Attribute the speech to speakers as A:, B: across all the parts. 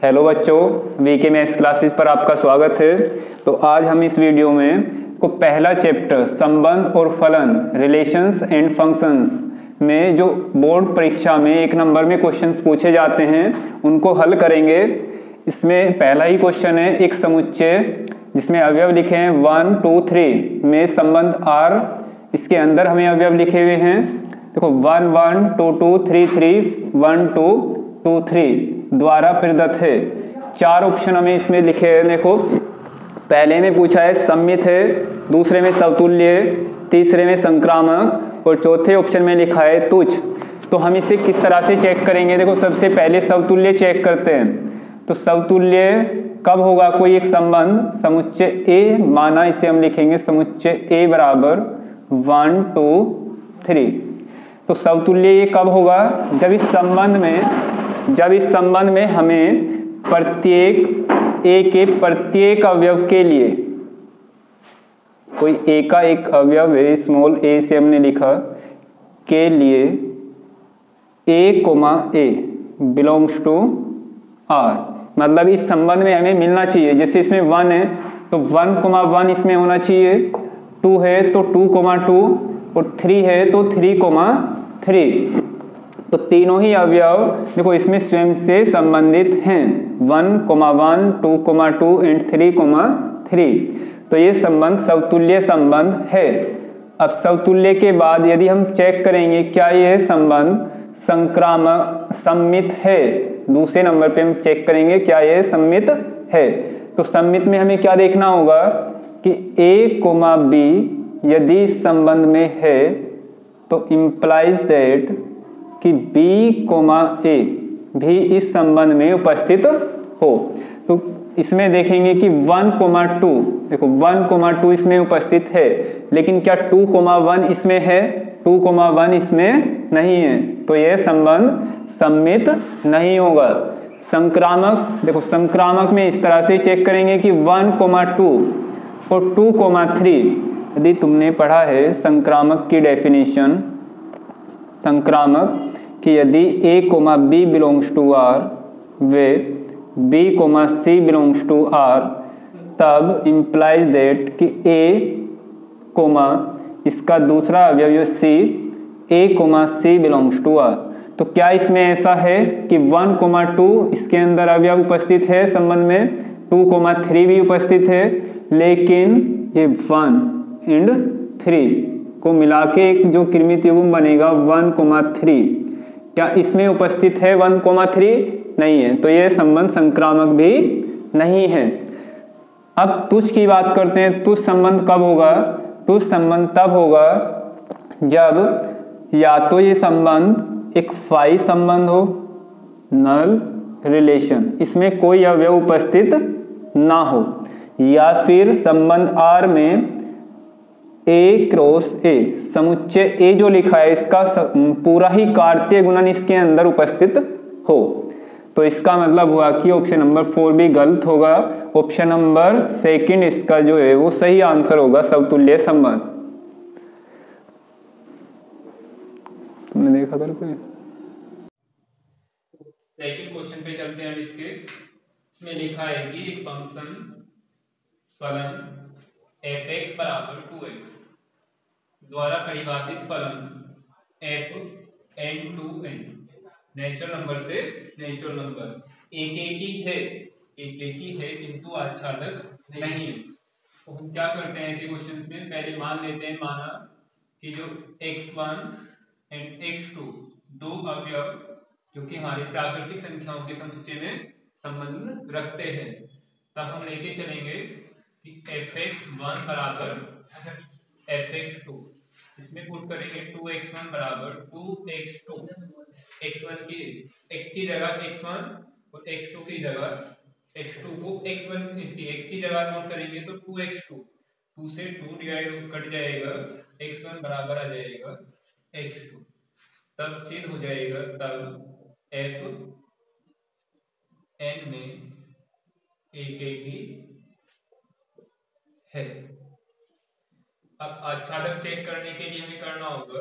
A: Hello बच्चों, VK maths classes पर आपका स्वागत है। तो आज हम इस वीडियो में को पहला चैप्टर संबंध और फलन रिलेशंस एंड फंक्शंस में जो बोर्ड परीक्षा में 1 नंबर में क्वेश्चंस पूछे जाते हैं उनको हल करेंगे। इसमें पहला ही क्वेश्चन है, एक समुच्चय जिसमें अवयव लिखे हैं 1 2 3 में संबंध R, इसके अंदर हमें अवयव लिखे हुए हैं। देखो 1 1 2 2 3 3 1 2 2 3 द्वारा प्रदत्त है। 4 ऑप्शन हमें इसमें लिखे हैं। देखो पहले में पूछा है सम्मित है, दूसरे में समतुल्य, तीसरे में संक्रामक और चौथे ऑप्शन में लिखा है तुच्छ। तो हम इसे किस तरह से चेक करेंगे? देखो सबसे पहले समतुल्य चेक करते हैं। तो समतुल्य कब होगा? कोई एक संबंध समुच्चय ए माना, इसे हम लिखेंगे समुच्चय ए बराबर 1 2 3। तो समतुल्य ये कब होगा? जब इस संबंध में हमें प्रत्येक ए के प्रत्येक अवयव के लिए, कोई ए का एक अवयव है, स्मॉल ए से हमने लिखा, के लिए A comma A belongs to R, मतलब इस संबंध में हमें मिलना चाहिए। जैसे इसमें 1 है तो 1 कोमा 1 इसमें होना चाहिए, 2 है तो 2 कोमा 2 और 3 है तो 3 कोमा 3। तो तीनों ही अवयव देखो इसमें स्वयं से संबंधित हैं, 1 कोमा 1 2 कोमा 2 एंड 3 कोमा 3। तो ये संबंध समतुल्य संबंध है। अब समतुल्य के बाद यदि हम चेक करेंगे क्या यह संबंध संक्रामक सम्मित है, दूसरे नंबर पे हम चेक करेंगे क्या यह सम्मित है। तो सम्मित में हमें क्या देखना होगा कि a कोमा b यदि इस संबंध में है तो इंप्लाइज दैट कि b कोमा a भी इस संबंध में उपस्थित हो। तो इसमें देखेंगे कि 1 कोमा 2, देखो 1 कोमा 2 इसमें उपस्थित है, लेकिन क्या 2 कोमा 1 इसमें है? 2 कोमा 1 इसमें नहीं है, तो यह संबंध सम्मित नहीं होगा। संक्रामक, देखो संक्रामक में इस तरह से चेक करेंगे कि 1 कोमा 2 और 2 कोमा 3। यदि तुमने पढ़ा है संक्रामक की डेफिनेशन, संक्रामक कि यदि a comma b belongs to r वे b comma c belongs to r, तब इंप्लाइज दैट कि a कोमा इसका दूसरा अवयव c a comma c belongs to r। तो क्या इसमें ऐसा है कि 1 कोमा 2 इसके अंदर अवयव उपस्थित है संबंध में, 2 कोमा 3 भी उपस्थित है, लेकिन ये 1 एंड 3 को मिला के एक जो कृमित युग्म बनेगा 1 कोमा 3, क्या इसमें उपस्थित है 1 कोमा 3? नहीं है, तो यह संबंध संक्रामक भी नहीं है। अब तुच्छ की बात करते हैं। तुच्छ संबंध कब होगा? तुच्छ संबंध तब होगा जब या तो ये संबंध एक फाई संबंध हो, नल रिलेशन, इसमें कोई अवयव उपस्थित ना हो, या फिर संबंध R में A क्रॉस A, समुच्चय A जो लिखा है इसका पूरा ही कार्तीय गुणन इसके अंदर उपस्थित हो। तो इसका मतलब हुआ कि ऑप्शन नंबर 4 भी गलत होगा। ऑप्शन नंबर 2 इसका जो है वो सही आंसर होगा, समतुल्य संबंध। तुमने देखा था कोई?
B: सेकंड क्वेश्चन पे चलते हैं। इसमें लिखा है कि एक फंक्शन फलन f(x) बराबर 2x द्वारा परिभाषित फलन fn(2n) नेचुरल नंबर से नेचुरल नंबर एक ही है किंतु आच्छादक नहीं है। तो हम क्या करते हैं ऐसे क्वेश्चंस में? पहले मान लेते हैं, माना कि जो x1 एंड x2 दो अवयव जो कि हमारी प्राकृतिक संख्याओं के समुच्चय में संबंध रखते हैं, तब हम लेके चलेंगे कि fx1 बराबर fx2, इसमें पुट करेंगे 2x1 बराबर 2x2, x1 की x की जगह x1 और x2 की जगह x2 को x1 इसकी x की जगह नोट करेंगे तो 2x2, 2 से 2 डिवाइड कट जाएगा, x1 बराबर आ जाएगा x2। तब सिद्ध हो जाएगा, तब f n में एक ही है। अब आच्छादक चेक करने के लिए हमें करना होगा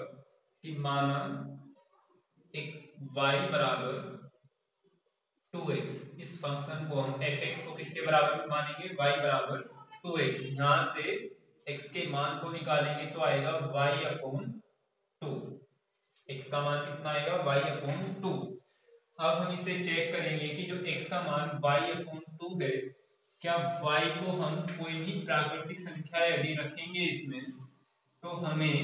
B: कि माना एक y बराबर 2x, इस फंक्शन को हम fx को किसके बराबर मानेंगे, y बराबर 2x। यहाँ से x के मान को निकालेंगे तो आएगा y/2। x का मान कितना आएगा, y/2। अब हम इसे चेक करेंगे कि जो x का मान y/2 है, क्या y को हम कोई भी प्राकृतिक संख्या यदि रखेंगे इसमें तो हमें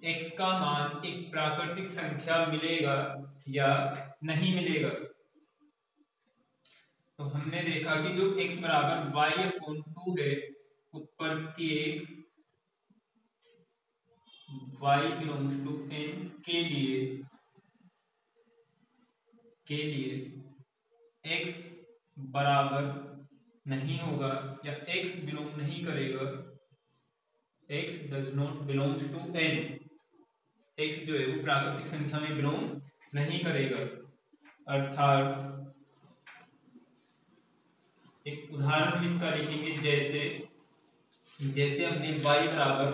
B: x का मान एक प्राकृतिक संख्या मिलेगा या नहीं मिलेगा। तो हमने देखा कि जो x बराबर y/2 है, प्रत्येक y बिलोंग्स टू n के लिए x बराबर नहीं होगा या x बिलोंग नहीं करेगा, x does not belongs to n, x जो है वो प्राकृतिक संख्या में बिलोंग नहीं करेगा। अर्थात एक उदाहरण हम इसका लिखेंगे, जैसे हमने y बराबर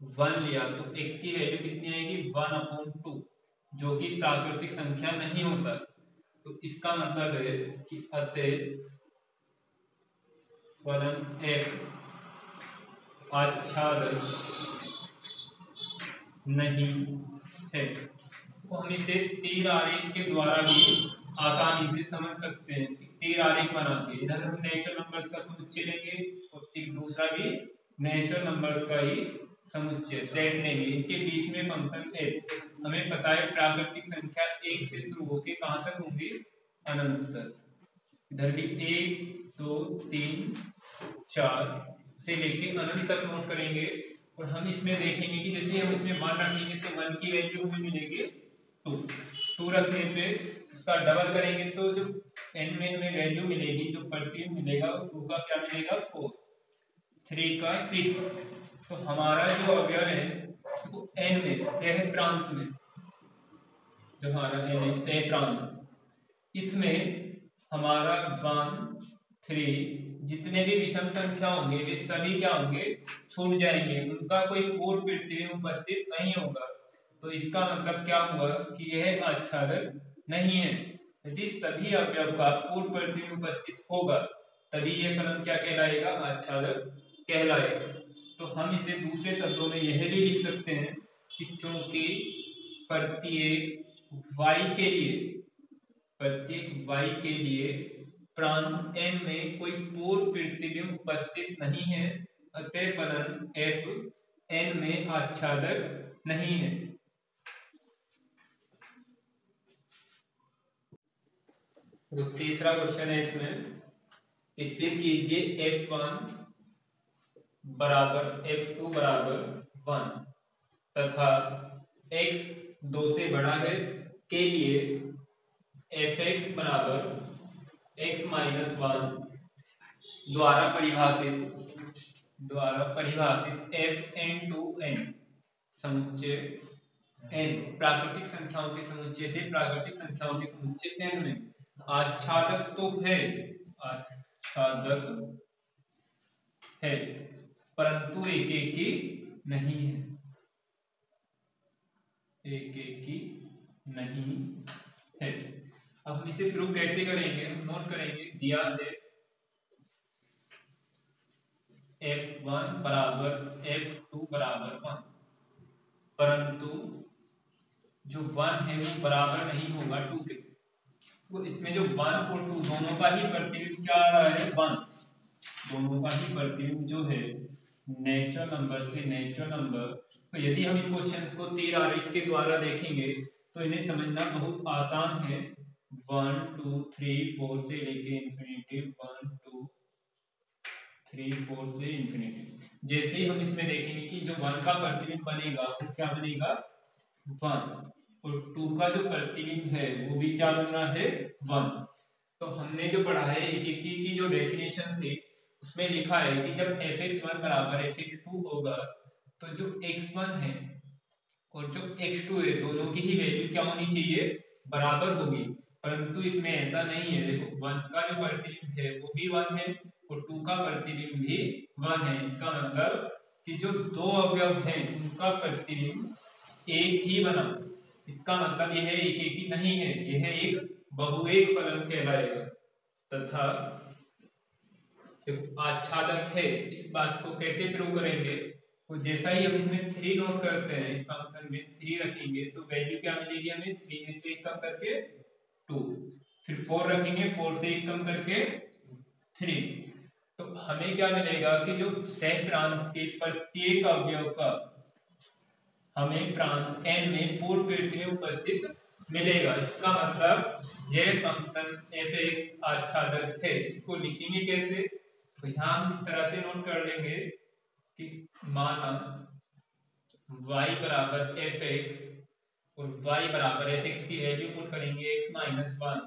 B: 1 लिया तो x की वैल्यू कितनी आएगी, 1/2, जो कि प्राकृतिक संख्या नहीं होता। तो इसका मतलब है कि अतः फलन f आच्छादक नहीं है। तो हम इसे तीर आरेख के द्वारा भी आसानी से समझ सकते हैं। तीर आरेख बना के इधर हम नेचुरल नंबर्स का समुच्चय लेंगे और एक दूसरा भी नेचुरल नंबर्स का ही समुच्चय सेट लेंगे, इनके बीच में फंक्शन f। हमें पता है प्राकृतिक संख्या 1 से शुरू होकर कहां तक होंगी, अनंत तक। इधर भी 1 2 3 4 से लेके अनंत तक नोट करेंगे। और हम इसमें देखेंगे कि जैसे हम इसमें 1 रखेंगे तो 1 की वैल्यू हमें मिलेगी 2 रखने पे उसका डबल करेंगे तो जो n में हमें वैल्यू मिलेगी, जो प्रतिबिंब मिलेगा, 2 का क्या मिलेगा 4, 3 का 6। तो हमारा जो अवयव है तो n में सह प्रांत में, जो हमारा n है सह प्रांत, इसमें हमारा 1 3 जितने भी विषम संख्या होंगे वे सभी क्या होंगे, छूट जाएंगे, उनका कोई पूर्ण प्रतिबिंब उपस्थित नहीं होगा। तो इसका मतलब क्या हुआ कि यह आच्छादक नहीं है। यदि सभी अवयव का पूर्ण प्रतिबिंब उपस्थित होगा तभी यह फलन क्या कहलाएगा, आच्छादक कहलाएगा। तो हम इसे दूसरे शब्दों में यह भी लिख सकते हैं कि चूंकि प्रत्येक y के लिए प्रांत n में कोई पूर्ण प्रतिबिंब उपस्थित नहीं है, अतः फलन f n में आच्छादक नहीं है। तो तीसरा क्वेश्चन है इसमें, इससे कीजिए f1 बराबर f2 बराबर 1 तथा x 2 से बड़ा है के लिए fx बराबर x माइनस 1 द्वारा परिभाषित fn समुच्चय n प्राकृतिक संख्याओं के समुच्चय से प्राकृतिक संख्याओं के समुच्चय n में आच्छादक तो है, परंतु एकेकी नहीं है। अब हम इसे प्रूव कैसे करेंगे, हम नोट करेंगे, दिया है f1 बराबर f2 बराबर 1, परंतु जो 1 है वो बराबर नहीं होगा 2 के। तो इसमें जो 1 और 2 दोनों का ही प्रतिबिंब क्या आ रहा है, 1, दोनों का ही प्रतिबिंब जो है नेचुरल नंबर से नेचुरल नंबर। तो यदि हम इन क्वेश्चंस को तीर आरेख के द्वारा देखेंगे तो इन्हें समझना बहुत आसान है। 1 2 3 4 से लेके इंफिनिटी, 1 2 3 4 से इंफिनिटी। जैसे ही हम इसमें देखेंगे कि जो 1 का प्रतिबिंब बनेगा वो क्या बनेगा 1, और 2 का जो प्रतिबिंब है वो भी क्या बन रहा है 1। तो हमने जो पढ़ा है एकेकी की जो डेफिनेशन थी उसमें लिखा है कि जब fx1 बराबर fx2 होगा तो जो x1 है और जो x2 है दोनों की ही वैल्यू क्या होनी चाहिए, बराबर होगी। परंतु इसमें ऐसा नहीं है। देखो 1 का जो प्रतिबिंब है वो भी 1 है और 2 का प्रतिबिंब भी 1 है। इसका मतलब कि जो दो अवयव हैं उनका प्रतिबिंब एक ही बना। इसका मतलब यह एकेकी नहीं है, यह एक बहुएक फलन कहलाएगा। तथा आच्छादक है, इस बात को कैसे प्रूव करेंगे? तो जैसा ही हम इसमें 3 नोट करते हैं, इस फंक्शन में 3 रखेंगे तो वैल्यू क्या मिलेगी हमें? 3 में से 1 कम करके 2, फिर 4 रखेंगे, 4 से 1 कम करके 3, तो हमें क्या मिलेगा कि जो सह प्रांत के प्रत्येक अवयव का हमें प्रांत n में पूर्ण वृत्ति में उपस्थित मिलेगा। इसका मतलब यह फंक्शन f(x) आच्छादक है। इसको लिखेंगे कैसे? तो यहाँ हम इस तरह से नोट कर लेंगे कि माना y बराबर f(x) और y बराबर f(x) की वैल्यू पुट करेंगे x माइनस 1,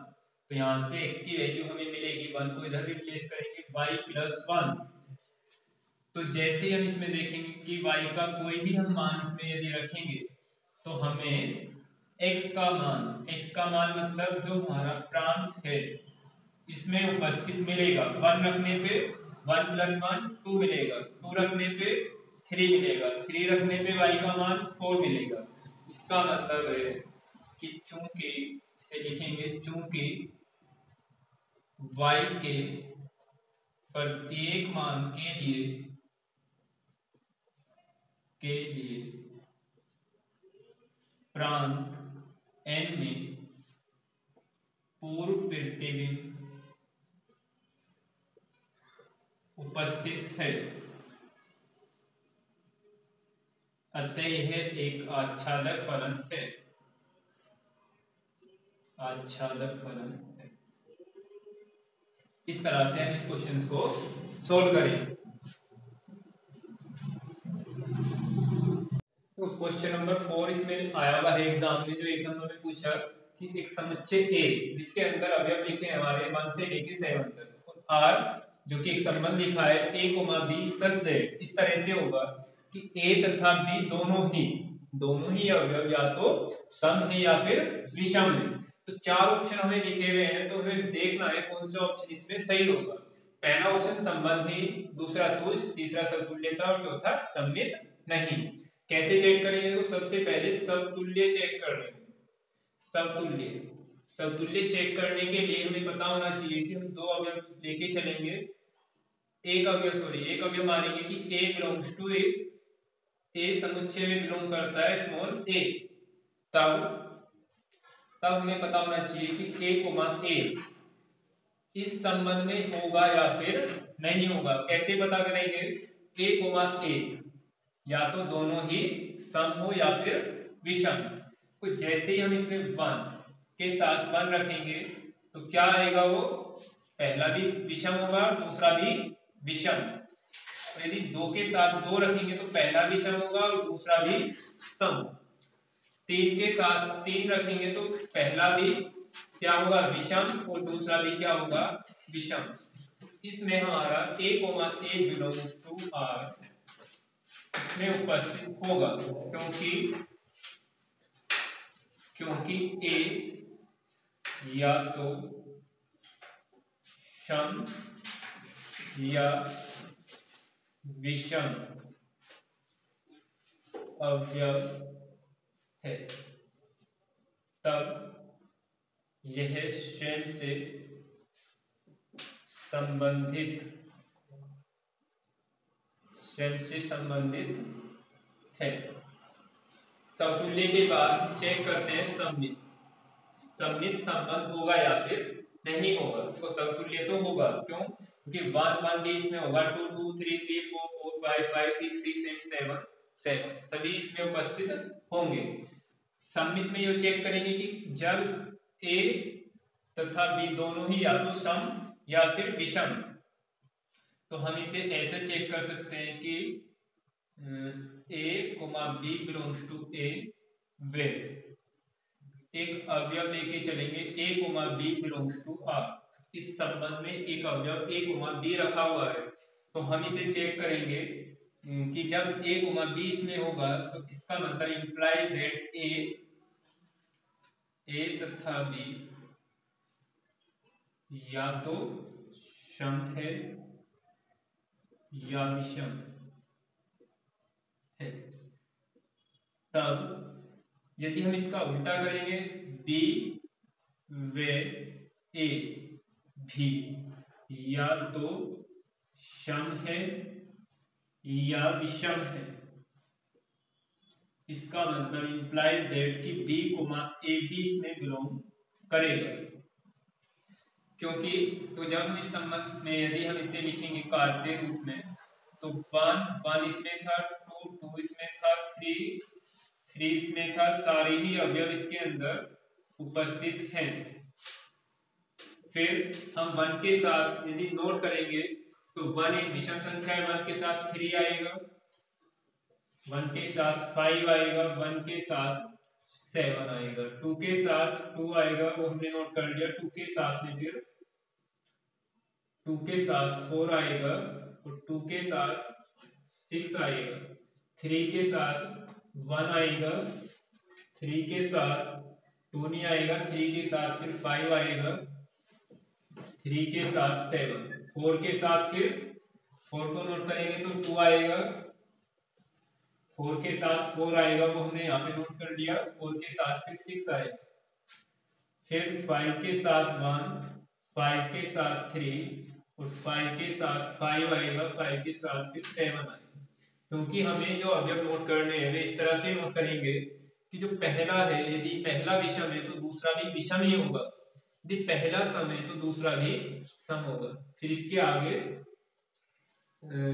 B: तो यहाँ से x की वैल्यू हमें मिलेगी 1 को इधर रिप्लेस करेंगे y प्लस 1। तो जैसे हम इसमें देखेंगे कि y का कोई भी हम मान इसमें यदि रखेंगे तो हमें x का मान मतलब जो हमारा प्रांत है इसमें उपस्थित मिलेगा। 1 रखने पे 1 प्लस 1 2 मिलेगा, 2 रखने पे 3 मिलेगा, 3 रखने पे y का मान 4 मिलेगा। इसका मतलब है कि चूंकि इसे लिखेंगे चूंकि y के प्रत्येक मान के लिए प्रांत n में पूर्ण वृत्ति में उपस्थित है, अतः यह एक आच्छादक फलन है। इस तरह से हम इस क्वेश्चन को सोल्व करेंगे। तो क्वेश्चन नंबर 4 इसमें आया हुआ है एग्जाम में, जो 1 नंबर में पूछा कि एक समुच्चय A जिसके अंदर अवयव लिखे हैं हमारे 1 से लेके 7 तक, और R जो कि एक संबंध लिखा है A, B सच दैट इस तरह से होगा कि A तथा B दोनों ही अवयव या तो सम है या फिर विषम है। तो 4 ऑप्शन हमें लिखे हुए हैं, तो हमें देखना है कौन सा ऑप्शन इसमें सही होगा। पहला ऑप्शन संबंधी, दूसरा तुल्य, तीसरा समतुल्यता और चौथा सममित नहीं। कैसे चेक करेंगे? तो सबसे पहले समतुल्य चेक कर लेंगे। समतुल्य चेक करने के लिए हमें पता होना चाहिए कि हम 2 अवयव लेके चलेंगे। एक अवयव मानेंगे कि A बिलोंग्स टू A समुच्चय में बिलोंग करता है स्मॉल a, तब हमें पता होना चाहिए कि A इस संबंध में होगा या फिर नहीं होगा। कैसे पता करेंगे? A या तो दोनों ही सम हो या फिर विषम। तो जैसे ही हम इसमें 1 के साथ 1 रखेंगे तो क्या आएगा? वो पहला भी विषम होगा और दूसरा भी विषम। यदि 2 के साथ 2 रखेंगे तो पहला विषम होगा और दूसरा भी सम। 3 के साथ 3 रखेंगे तो पहला भी क्या होगा? विषम, और दूसरा भी क्या होगा? विषम। इसमें हमारा A, बिलोंग्स टू R इसमें उपस्थित होगा, क्योंकि A या तो सम या विषम अवयव है, तब यह स्वयं से संबंधित है। समतुल्य के बाद चेक करते हैं सममित संबंध होगा या फिर नहीं होगा। तो समतुल्य तो होगा, क्यों? क्योंकि 1 1 भी इसमें होगा, 2 2 3 3 4 4 5 5 6 6 एंड 7 सभी इसमें उपस्थित होंगे। सममित में ये चेक करेंगे कि जब A तथा B दोनों ही या तो सम या फिर विषम, तो हम इसे ऐसे चेक कर सकते हैं कि A, B belongs to A where एक अवयव लेके चलेंगे A, B belongs to R। इस संबंध में एक अवयव A, B रखा हुआ है, तो हम इसे चेक करेंगे कि जब A, B इसमें होगा तो इसका मतलब इंप्लाई दैट A तथा B या तो सम है या विषम है। तब यदि हम इसका उल्टा करेंगे B वे A भी या तो सम है या विषम है। इसका मतलब इंप्लाइज दैट कि बी कोमा ए भी इसमें बिलोंग करेगा, क्योंकि तो जब हम इस संबंध में यदि हम इसे लिखेंगे कार्तीय रूप में तो 1 इसमें था, 2 इसमें था, 3 इसमें था, सारे ही अवयव इसके अंदर उपस्थित हैं। फिर हम 1 के साथ यदि नोट करेंगे तो 1 एक विषम संख्या है, 1 के साथ 3 आएगा, 1 के साथ 5 आएगा, 1 के साथ 7 आएगा, 2 के साथ 2 आएगा, वो हमने नोट कर लिया। 2 के साथ में फिर 2 के साथ 4 आएगा और 2 के साथ 6 आएगा, 3 के साथ 1 आएगा, 3 के साथ 2 नहीं आएगा, 3 के साथ फिर 5 आएगा, 3 के साथ 7, 4 के साथ फिर 4 को नोट करेंगे तो 2 आएगा, 4 के साथ 4 आएगा, वो हमने यहाँ पे नोट कर लिया, 4 के साथ फिर 6 आएगा, फिर 5 के साथ 1, 5 के साथ 3 और 5 के साथ 5 आएगा, 5 के साथ फिर 7 आएगा। क्योंकि हमें जो अवयव नोट करने हैं वे इस तरह से नोट करेंगे कि जो पहला है यदि पहला विषम है तो दूसरा भी विषम ही होगा, यदि पहला सम है तो दूसरा भी सम होगा। फिर इसके आगे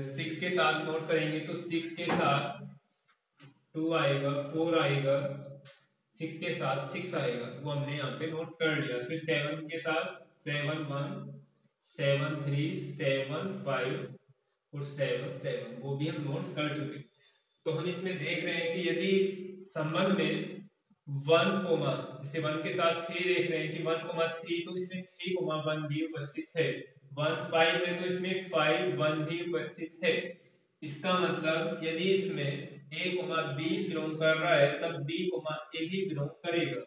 B: 6 के साथ नोट करेंगे तो 6 के साथ 2 आएगा, 4 आएगा, 6 के साथ 6 आएगा, वो हमने यहाँ पे नोट कर लिया। फिर 7 के साथ 7 1 7 3 7 5 और 7 7, वो भी हम नोट कर चुके। तो हम इसमें देख रहे हैं कि यदि इस संबंध में 1 कोमा, जैसे 1 के साथ 3 देख रहे हैं कि 1,3 तो इसमें 3,1 भी उपस्थित है, 1 5 है तो इसमें 5 1 भी उपस्थित है। इसका मतलब यदि इसमें a कोमा b बिलोंग कर रहा है तब b कोमा a भी बिलोंग करेगा,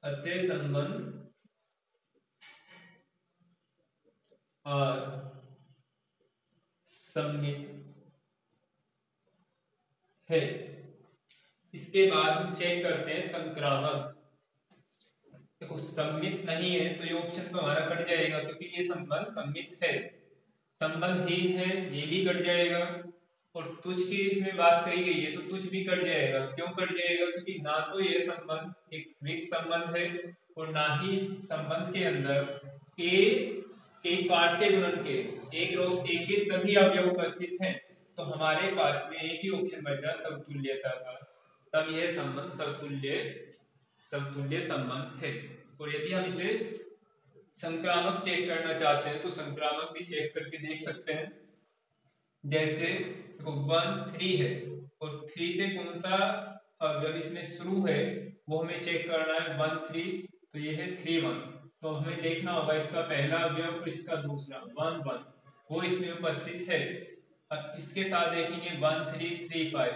B: अतः संबंध और सममित है। इसके बाद हम चेक करते हैं संक्रामक। देखो सममित नहीं है तो ये ऑप्शन तो हमारा कट जाएगा, क्योंकि ये संबंध सममित है। संबंधहीन है ये भी कट जाएगा, और तुच्छ की इसमें बात कही गई है तो तुच्छ भी कट जाएगा। क्यों कट जाएगा? क्योंकि ना तो ये संबंध एक रिक्त संबंध है और ना ही इस संबंध के अंदर के कार्तीय गुणन के एक रोज एक के सभी अवयव उपस्थित हैं। तो हमारे पास में एक ही ऑप्शन बचा समतुल्यता का, तब यह संबंध समतुल्य संबंध है। और यदि हम इसे संक्रामक चेक करना चाहते हैं तो संक्रामक भी चेक करके देख सकते हैं। जैसे 1 3 है और 3 से कौन सा अवयव इसमें शुरू है वो हमें चेक करना है। 1 3 तो ये है 3 1, तो हमें देखना होगा इसका पहला अवयव और इसका दूसरा 1 1 वो इसमें उपस्थित है। अब इसके साथ देखेंगे 1 3 3 5,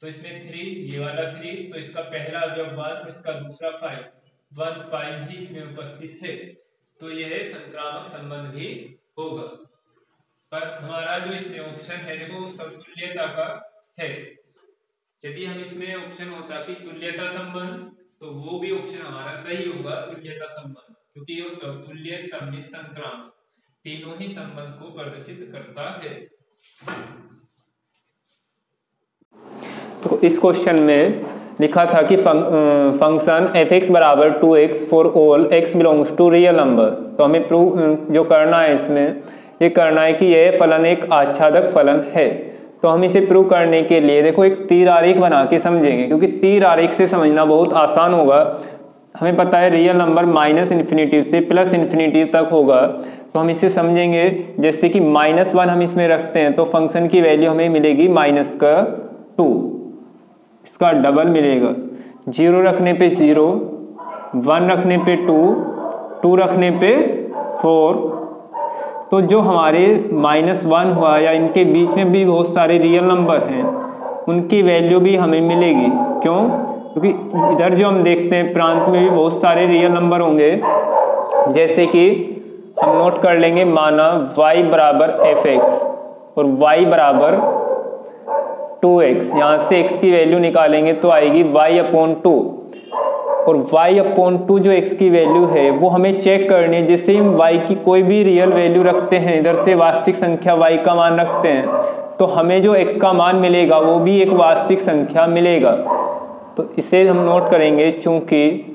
B: तो इसमें 3 ये वाला 3 तो इसका पहला अवयव 1 और इसका दूसरा 5 1 5 भी इसमें उपस्थित है। तो यह संक्रामक संबंध भी होगा। पर हमारा जो इसमें ऑप्शन है देखो समतुल्यता का है। यदि हम इसमें ऑप्शन होता कि तुल्यता संबंध तो वो भी ऑप्शन हमारा सही होगा, तुल्यता संबंध, क्योंकि ये समतुल्य सममित संक्रामक तीनों ही संबंध को प्रदर्शित करता है।
A: तो इस क्वेश्चन में लिखा था कि function f(x) = 2x for all x belongs to real number. तो हमें प्रूव जो करना है इसमें ये करना है कि यह फलन एक आच्छादक फलन है। तो हम इसे प्रूव करने के लिए देखो एक तीर आरेख बना के समझेंगे, क्योंकि तीर आरेख से समझना बहुत आसान होगा। हमें पता है रियल नंबर -∞ से +∞ तक होगा, तो हम इसे समझेंगे। जैसे कि -1 हम इसमें रखते हैं तो फंक्शन की वैल्यू हमें मिलेगी -2, इसका डबल मिलेगा। 0 रखने पे 0, 1 रखने पे 2, 2 रखने पे 4। तो जो हमारे -1 हुआ या इनके बीच में भी बहुत सारे रियल नंबर हैं उनकी वैल्यू भी हमें मिलेगी। क्यों? क्योंकि इधर जो हम देखते हैं प्रांत में भी बहुत सारे रियल नंबर होंगे। जैसे कि हम नोट कर लेंगे, माना y = f(x) और y = 2x। यहाँ से x की वैल्यू निकालेंगे तो आएगी y/2। और y/2 जो x की वैल्यू है वो हमें चेक करनी है। जैसे हम y की कोई भी रियल वैल्यू रखते हैं, इधर से वास्तविक संख्या y का मान रखते हैं, तो हमें जो x का मान मिलेगा वो भी एक वास्तविक संख्या मिलेगा। तो इसे हम नोट करेंगे, चूंकि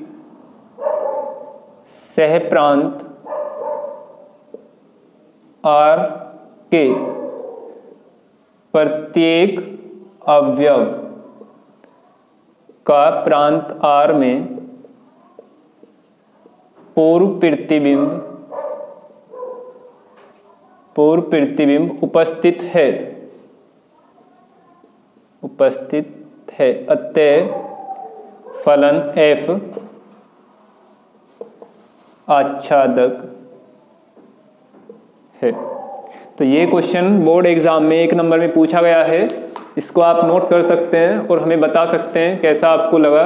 A: सह प्रांत R के प्रत्येक अवयव का प्रांत R में पूर्व प्रतिबिंब उपस्थित है, अतः फलन f आच्छादक है। तो ये क्वेश्चन बोर्ड एग्जाम में 1 नंबर में पूछा गया है, इसको आप नोट कर सकते हैं और हमें बता सकते हैं कैसा आपको लगा।